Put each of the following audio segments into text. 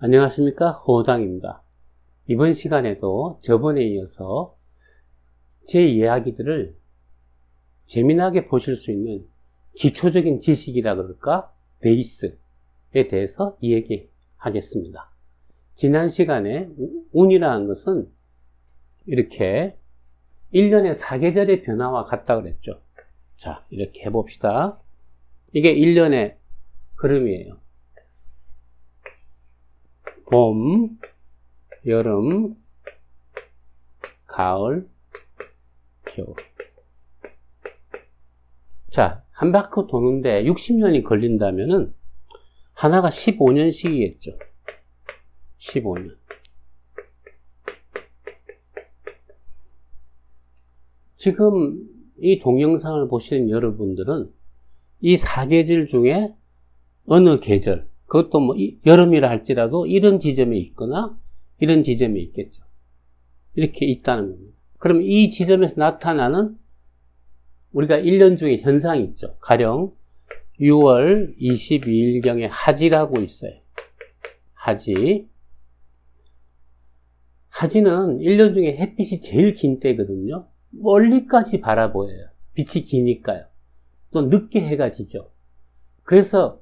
안녕하십니까, 호당입니다. 이번 시간에도 저번에 이어서 제 이야기들을 재미나게 보실 수 있는 기초적인 지식이라 그럴까? 베이스에 대해서 이야기하겠습니다. 지난 시간에 운이라는 것은 이렇게 1년의 사계절의 변화와 같다 그랬죠. 자, 이렇게 해봅시다. 이게 1년의 흐름이에요. 봄, 여름, 가을, 겨울. 자, 한 바퀴 도는데 60년이 걸린다면은 하나가 15년씩이겠죠. 15년. 지금 이 동영상을 보시는 여러분들은 이 사계절 중에 어느 계절, 그것도 뭐 여름이라 할지라도 이런 지점에 있거나 이런 지점에 있겠죠. 이렇게 있다는 겁니다. 그럼 이 지점에서 나타나는 우리가 1년 중에 현상이 있죠. 가령 6월 22일경에 하지라고 있어요. 하지. 하지는 1년 중에 햇빛이 제일 긴 때거든요. 멀리까지 바라보여요. 빛이 기니까요. 또 늦게 해가 지죠. 그래서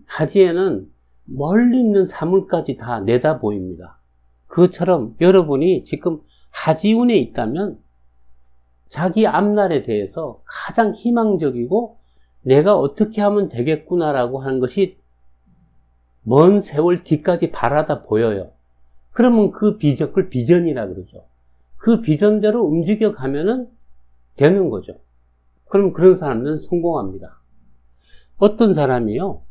하지에는 멀리 있는 사물까지 다 내다 보입니다. 그것처럼 여러분이 지금 하지운에 있다면 자기 앞날에 대해서 가장 희망적이고 내가 어떻게 하면 되겠구나라고 하는 것이 먼 세월 뒤까지 바라다 보여요. 그러면 그 비전, 그걸 비전이라 그러죠. 그 비전대로 움직여 가면은 되는 거죠. 그럼 그런 사람들은 성공합니다. 어떤 사람이요,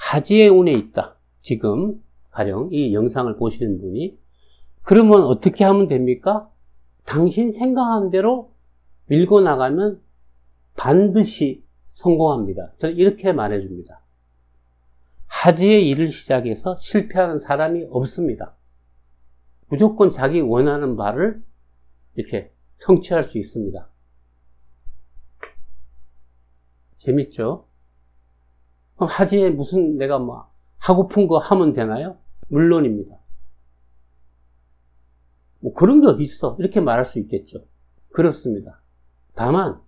하지의 운에 있다. 지금 가령 이 영상을 보시는 분이. 그러면 어떻게 하면 됩니까? 당신 생각한 대로 밀고 나가면 반드시 성공합니다. 저는 이렇게 말해줍니다. 하지의 일을 시작해서 실패하는 사람이 없습니다. 무조건 자기 원하는 바를 이렇게 성취할 수 있습니다. 재밌죠? 그럼 하지에 무슨 내가 뭐 하고픈 거 하면 되나요? 물론입니다. 뭐 그런 게 어디 있어? 이렇게 말할 수 있겠죠. 그렇습니다. 다만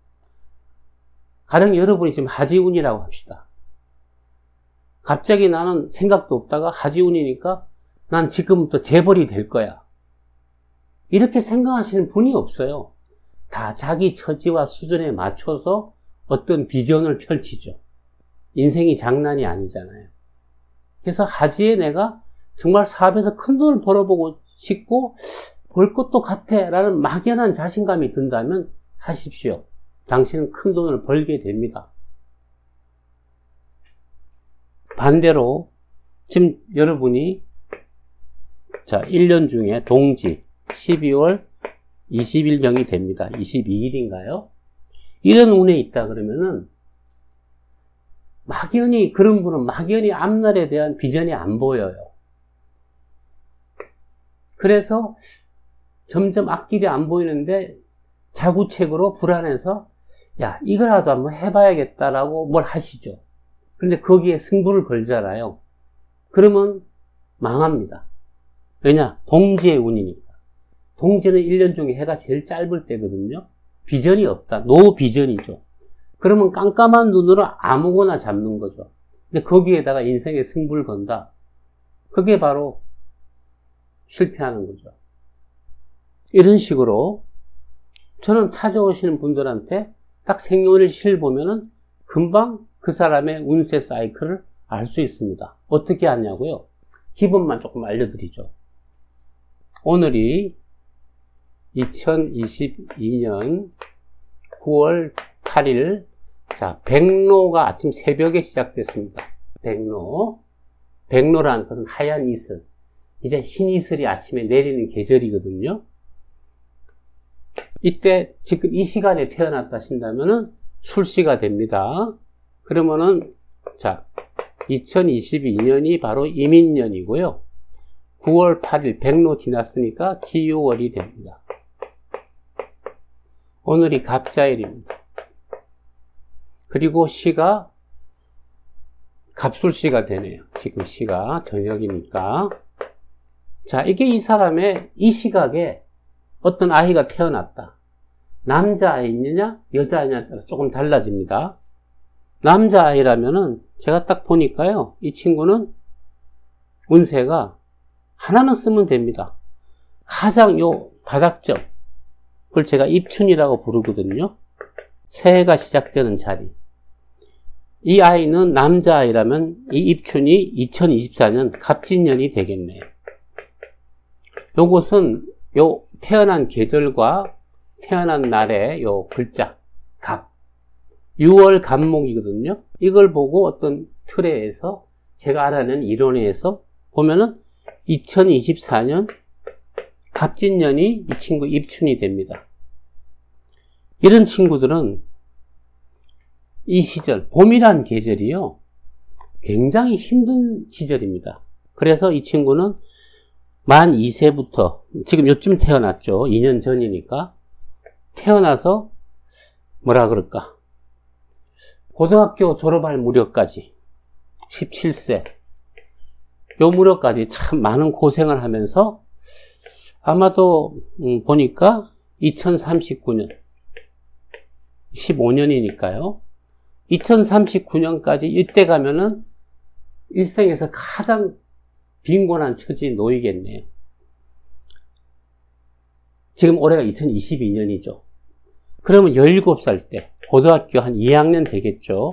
가령 여러분이 지금 하지운이라고 합시다. 갑자기 나는 생각도 없다가 하지운이니까 난 지금부터 재벌이 될 거야. 이렇게 생각하시는 분이 없어요. 다 자기 처지와 수준에 맞춰서 어떤 비전을 펼치죠. 인생이 장난이 아니잖아요. 그래서 하지에 내가 정말 사업에서 큰 돈을 벌어보고 싶고 벌 것도 같아 라는 막연한 자신감이 든다면 하십시오. 당신은 큰 돈을 벌게 됩니다. 반대로 지금 여러분이 자 1년 중에 동지 12월 20일경이 됩니다. 22일인가요? 이런 운에 있다 그러면은 막연히 그런 분은 막연히 앞날에 대한 비전이 안 보여요. 그래서 점점 앞길이 안 보이는데 자구책으로 불안해서 야 이거라도 한번 해봐야겠다라고 뭘 하시죠. 그런데 거기에 승부를 걸잖아요. 그러면 망합니다. 왜냐? 동지의 운이니까. 동지는 1년 중에 해가 제일 짧을 때거든요. 비전이 없다. 노비전이죠. 그러면 깜깜한 눈으로 아무거나 잡는 거죠. 근데 거기에다가 인생의 승부를 건다. 그게 바로 실패하는 거죠. 이런 식으로 저는 찾아오시는 분들한테 딱 생년월 실 보면은 금방 그 사람의 운세 사이클을 알 수 있습니다. 어떻게 하냐고요? 기본만 조금 알려드리죠. 오늘이 2022년 9월 8일 자, 백로가 아침 새벽에 시작됐습니다. 백로라는 것은 하얀 이슬. 이제 흰 이슬이 아침에 내리는 계절이거든요. 이때 지금 이 시간에 태어났다 하신다면은 술시가 됩니다. 그러면은 자 2022년이 바로 이민년이고요. 9월 8일 백로 지났으니까 기요월이 됩니다. 오늘이 갑자일입니다. 그리고 시가 갑술시가 되네요. 지금 시가 저녁이니까 자, 이게 이 사람의 이 시각에 어떤 아이가 태어났다. 남자아이냐 여자아이냐에 따라 조금 달라집니다. 남자아이라면은 제가 딱 보니까요, 이 친구는 운세가 하나만 쓰면 됩니다. 가장 요 바닥점, 그걸 제가 입춘이라고 부르거든요. 새해가 시작되는 자리. 이 아이는 남자아이라면 이 입춘이 2024년 갑진년이 되겠네요. 요것은 요 태어난 계절과 태어난 날의 요 글자, 갑. 6월 갑목이거든요. 이걸 보고 어떤 틀에서 제가 알아낸 이론에서 보면은 2024년 갑진년이 이 친구 입춘이 됩니다. 이런 친구들은 이 시절, 봄이란 계절이요, 굉장히 힘든 시절입니다. 그래서 이 친구는 만 2세부터, 지금 요쯤 태어났죠. 2년 전이니까. 태어나서, 뭐라 그럴까. 고등학교 졸업할 무렵까지, 17세, 요 무렵까지 참 많은 고생을 하면서, 아마도, 보니까 2039년, 15년이니까요. 2039년까지 이때 가면은 일생에서 가장 빈곤한 처지에 놓이겠네요. 지금 올해가 2022년이죠. 그러면 17살 때, 고등학교 한 2학년 되겠죠.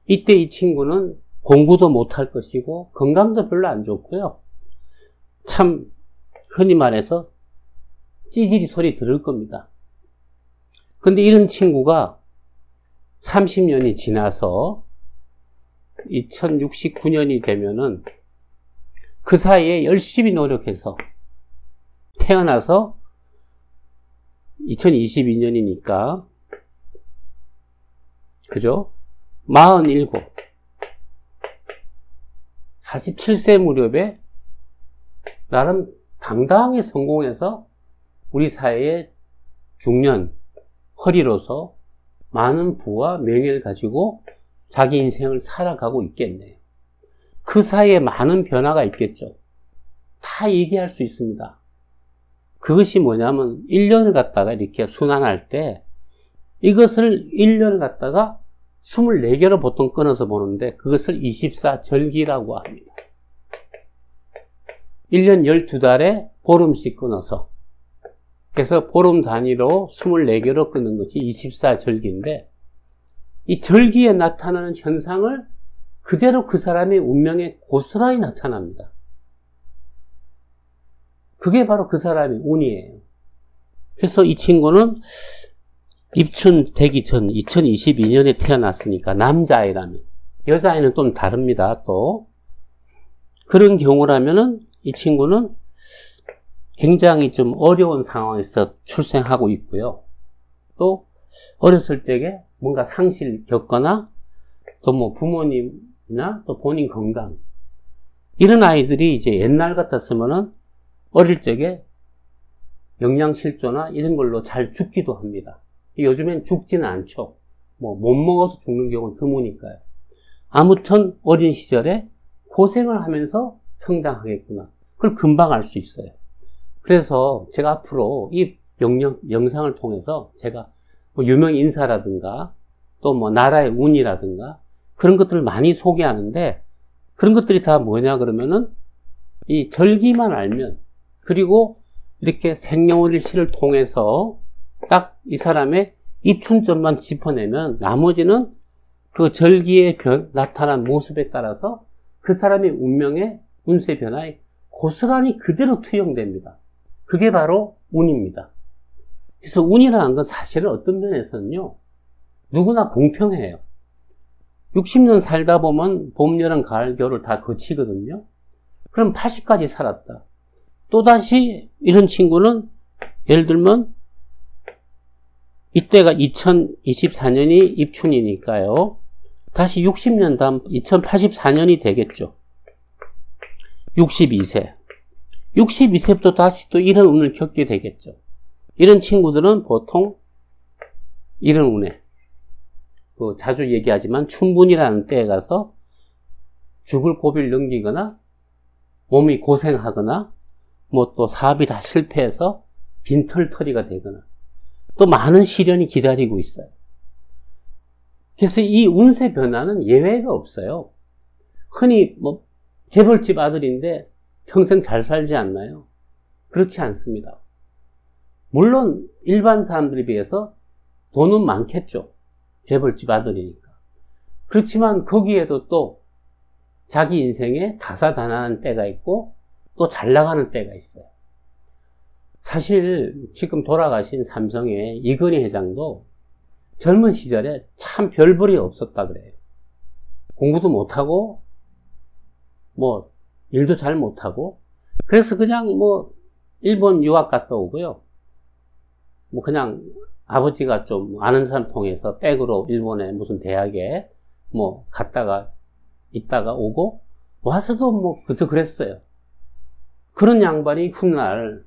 이때 이 친구는 공부도 못할 것이고, 건강도 별로 안 좋고요. 참, 흔히 말해서, 찌질이 소리 들을 겁니다. 근데 이런 친구가 30년이 지나서 2069년이 되면은 그 사이에 열심히 노력해서 태어나서 2022년이니까, 그죠? 47, 47세 무렵에 나름 당당하게 성공해서 우리 사회의 중년, 허리로서 많은 부와 명예를 가지고 자기 인생을 살아가고 있겠네요. 그 사이에 많은 변화가 있겠죠. 다 얘기할 수 있습니다. 그것이 뭐냐면 1년을 갖다가 이렇게 순환할 때 이것을 1년을 갖다가 24개로 보통 끊어서 보는데 그것을 24절기라고 합니다. 1년 12달에 보름씩 끊어서, 그래서 보름 단위로 24개로 끊는 것이 24절기인데, 이 절기에 나타나는 현상을 그대로 그 사람의 운명에 고스란히 나타납니다. 그게 바로 그 사람의 운이에요. 그래서 이 친구는 입춘 되기 전 2022년에 태어났으니까 남자아이라면, 여자아이는 좀 다릅니다. 또 그런 경우라면은 이 친구는 굉장히 좀 어려운 상황에서 출생하고 있고요. 또 어렸을 적에 뭔가 상실 겪거나 또 뭐 부모님이나 또 본인 건강, 이런 아이들이 이제 옛날 같았으면은 어릴 적에 영양실조나 이런 걸로 잘 죽기도 합니다. 요즘엔 죽지는 않죠. 뭐 못 먹어서 죽는 경우는 드무니까요. 아무튼 어린 시절에 고생을 하면서 성장하겠구나, 그걸 금방 알 수 있어요. 그래서 제가 앞으로 이 영상을 통해서 제가 뭐 유명 인사라든가 또 뭐 나라의 운이라든가 그런 것들을 많이 소개하는데, 그런 것들이 다 뭐냐 그러면은 이 절기만 알면, 그리고 이렇게 생년월일시를 통해서 딱 이 사람의 입춘점만 짚어내면 나머지는 그 절기에 나타난 모습에 따라서 그 사람의 운명의 운세 변화에 고스란히 그대로 투영됩니다. 그게 바로 운입니다. 그래서 운이라는 건 사실은 어떤 면에서는요, 누구나 공평해요. 60년 살다 보면 봄, 여름, 가을, 겨울을 다 거치거든요. 그럼 80까지 살았다. 또다시 이런 친구는 예를 들면 이때가 2024년이 입춘이니까요. 다시 60년 다음 2084년이 되겠죠. 62세. 62세부터 다시 또 이런 운을 겪게 되겠죠. 이런 친구들은 보통 이런 운에, 자주 얘기하지만 춘분이라는 때에 가서 죽을 고비를 넘기거나 몸이 고생하거나 뭐 또 사업이 다 실패해서 빈털터리가 되거나 또 많은 시련이 기다리고 있어요. 그래서 이 운세 변화는 예외가 없어요. 흔히 뭐 재벌집 아들인데 평생 잘 살지 않나요? 그렇지 않습니다. 물론 일반 사람들에 비해서 돈은 많겠죠. 재벌집 아들이니까. 그렇지만 거기에도 또 자기 인생에 다사다난한 때가 있고 또 잘 나가는 때가 있어요. 사실 지금 돌아가신 삼성의 이건희 회장도 젊은 시절에 참 별볼이 없었다 그래요. 공부도 못하고 뭐 일도 잘 못하고 그래서 그냥 뭐 일본 유학 갔다 오고요. 뭐 그냥 아버지가 좀 아는 사람 통해서 백으로 일본의 무슨 대학에 뭐 갔다가 있다가 오고 와서도 뭐 그저 그랬어요. 그런 양반이 훗날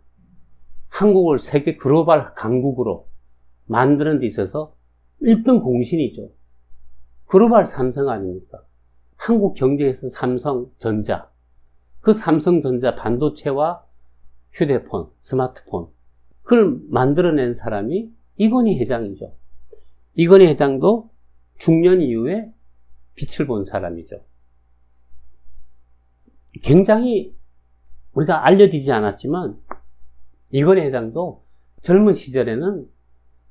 한국을 세계 글로벌 강국으로 만드는 데 있어서 1등 공신이죠. 글로벌 삼성 아닙니까? 한국 경제에서 삼성전자, 그 삼성전자 반도체와 휴대폰, 스마트폰, 그걸 만들어낸 사람이 이건희 회장이죠. 이건희 회장도 중년 이후에 빛을 본 사람이죠. 굉장히 우리가 알려지지 않았지만 이건희 회장도 젊은 시절에는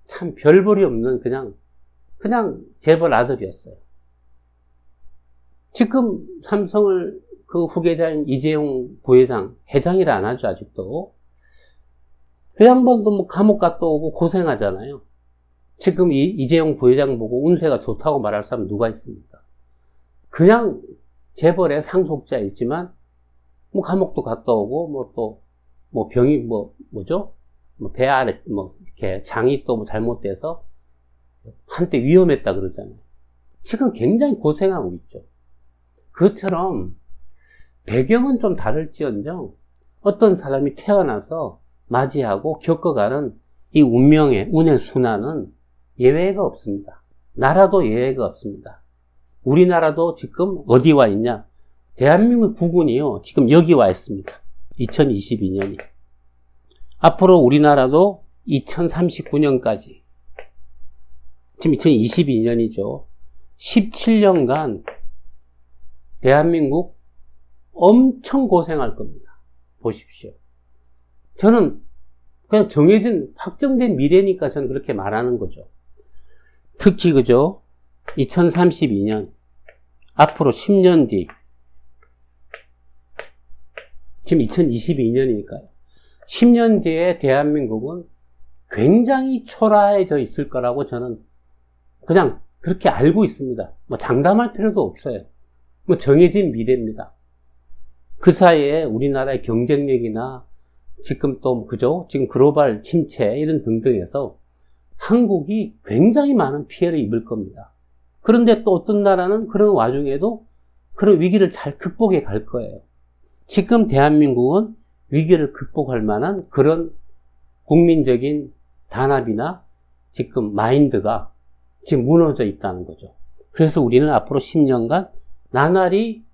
참 별볼이 없는 그냥 재벌 아들이었어요. 지금 삼성을 그 후계자인 이재용 부회장, 회장이라 안 하죠, 아직도. 그 양반도 뭐 감옥 갔다 오고 고생하잖아요. 지금 이재용 부회장 보고 운세가 좋다고 말할 사람 누가 있습니까? 그냥 재벌의 상속자였지만, 뭐 감옥도 갔다 오고, 뭐 또, 뭐 병이 뭐죠? 뭐 배 아래, 뭐 이렇게 장이 또 뭐 잘못돼서 한때 위험했다 그러잖아요. 지금 굉장히 고생하고 있죠. 그것처럼 배경은 좀 다를지언정 어떤 사람이 태어나서 맞이하고 겪어가는 이 운명의, 운의 순환은 예외가 없습니다. 나라도 예외가 없습니다. 우리나라도 지금 어디 와 있냐? 대한민국 국군이요, 지금 여기 와 있습니다. 2022년이. 앞으로 우리나라도 2039년까지, 지금 2022년이죠. 17년간 대한민국 엄청 고생할 겁니다. 보십시오. 저는 그냥 정해진 확정된 미래니까 저는 그렇게 말하는 거죠. 특히 그죠? 2032년 앞으로 10년 뒤, 지금 2022년이니까요. 10년 뒤에 대한민국은 굉장히 초라해져 있을 거라고 저는 그냥 그렇게 알고 있습니다. 뭐 장담할 필요도 없어요. 뭐 정해진 미래입니다. 그 사이에 우리나라의 경쟁력이나 지금 또 그죠? 지금 글로벌 침체 이런 등등에서 한국이 굉장히 많은 피해를 입을 겁니다. 그런데 또 어떤 나라는 그런 와중에도 그런 위기를 잘 극복해 갈 거예요. 지금 대한민국은 위기를 극복할 만한 그런 국민적인 단합이나 지금 마인드가 지금 무너져 있다는 거죠. 그래서 우리는 앞으로 10년간 나날이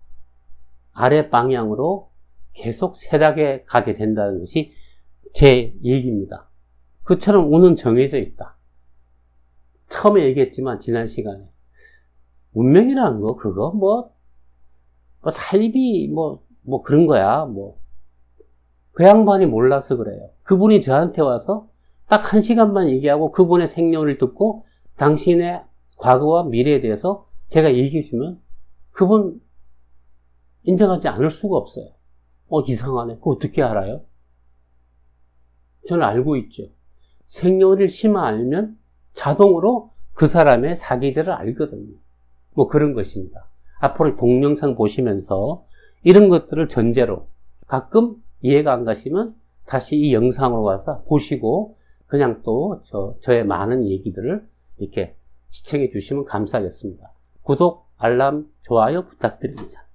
아래 방향으로 계속 쇠락해 가게 된다는 것이 제 얘기입니다. 그처럼 운은 정해져 있다. 처음에 얘기했지만 지난 시간에 운명이라는 거 그거 뭐 살입이 뭐 그런 거야. 그 양반이 몰라서 그래요. 그분이 저한테 와서 딱 1시간만 얘기하고 그분의 생년을 듣고 당신의 과거와 미래에 대해서 제가 얘기해 주면 그분 인정하지 않을 수가 없어요. 이상하네. 그거 어떻게 알아요? 저는 알고 있죠. 생년을 심화 알면 자동으로 그 사람의 사계절을 알거든요. 뭐 그런 것입니다. 앞으로 동영상 보시면서 이런 것들을 전제로 가끔 이해가 안 가시면 다시 이 영상으로 와서 보시고 그냥 또 저의 많은 얘기들을 이렇게 시청해 주시면 감사하겠습니다. 구독, 알람, 좋아요 부탁드립니다.